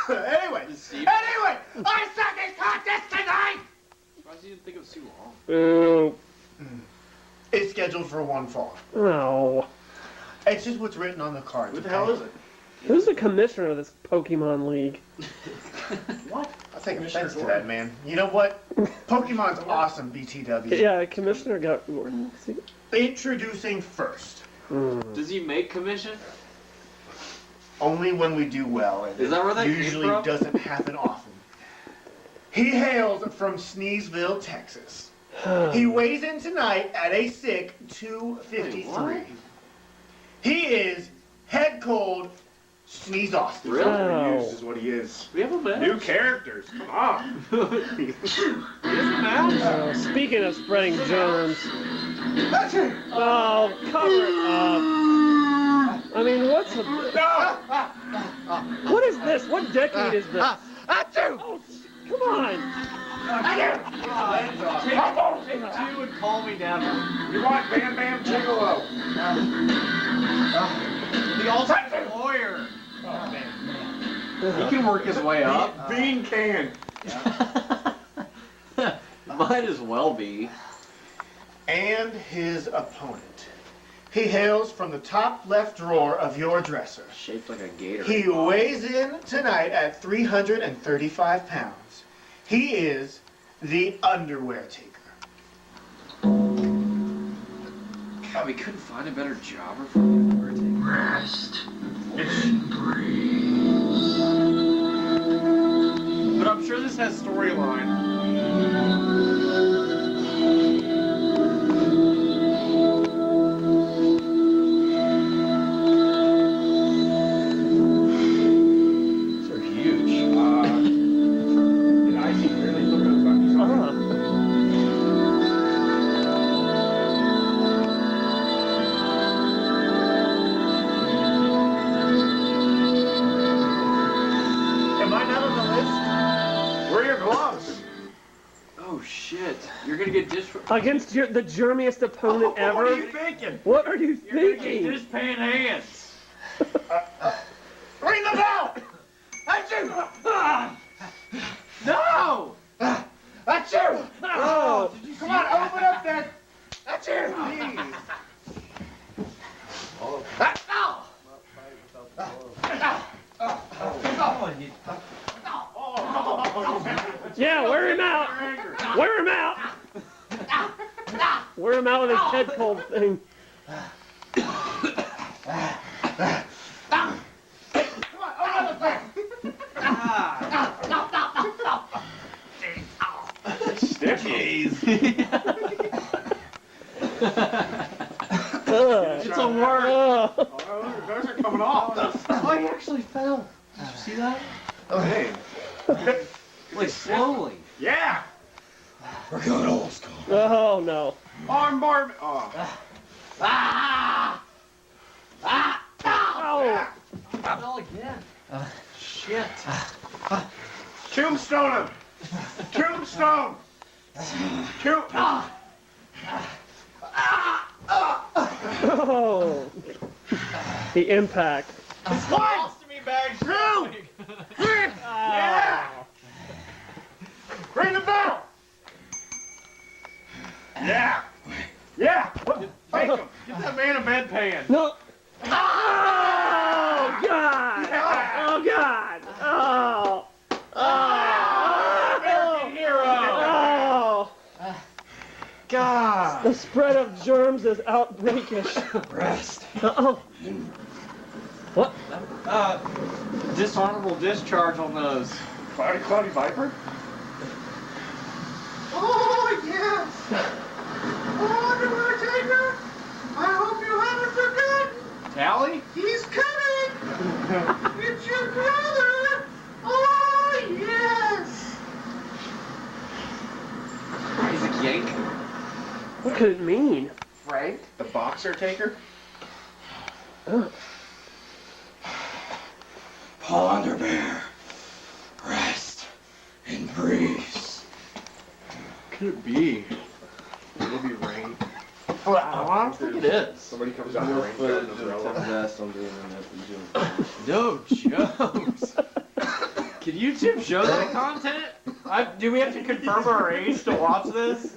Anyway, I suck this contest tonight! Why did you think it was too long? It's scheduled for one fall. No. It's just what's written on the card. What the hell is it? Who's the commissioner of this Pokemon League? What? I'll take offense to that, man. You know what? Pokemon's awesome, BTW. Yeah, Commissioner got... Introducing first. Does he make commission? Only when we do well. And is that where that usually came from? Doesn't happen often. He hails from Sneezeville, Texas. He weighs in tonight at a sick 253. He is head cold Sneeze Austin. Really? Overused is what he is. We have a match? New characters. Come on. We have a match? Speaking of spreading germs. Oh, cover it up. I mean, what's a... What is this? What decade is this? Oh, come on. Take two and call me down. You want Bam Bam Gigolo? The ultimate lawyer. Oh, man. He can work his way up. Bean can. Might as well be. And his opponent. He hails from the top left drawer of your dresser. Shaped like a gator. He weighs in tonight at 335 pounds. He is the Underweartaker. God, we couldn't find a better jobber for the Underweartaker. Rest and breathe. But I'm sure this has storyline. Against the germiest opponent ever? What are you thinking? What are you thinking? Just paying hands. Ring the bell! Achoo! No! Achoo! Oh! Come on, open up that! Achoo! Please. Yeah, wear him out! Wear him out! Wear him out with his head cold thing. Stickies. It's a word. Those are coming off. Oh, he actually fell. Did you see that? Oh, hey. Like slowly. Yeah. We're going old school. Oh, no. Armbar. Oh. Oh! Fell again. Shit. Tombstone him. Tombstone. Oh! The impact. Lost to me, bags. Yeah. Ring the bell. Yeah. Yeah. Take him. Get that man a bedpan. No! Oh, God! Oh, God! Oh! American hero. Oh! God. The spread of germs is outrageous. Rest. Oh! What? Dishonorable discharge on those. Cloudy Viper? Oh, yes! Underweartaker! I hope you haven't forgotten! Tally? He's coming! It's your brother! Oh, yes! He's a yank. What could it mean? Frank, the boxer taker? Oh. Paul Underbearer. Rest and breathe. Could it be? It'll be rain. Well, I don't think it is. Somebody comes out in the rain. got an umbrella. No jokes. Can YouTube show that content? Do we have to confirm our age to watch this?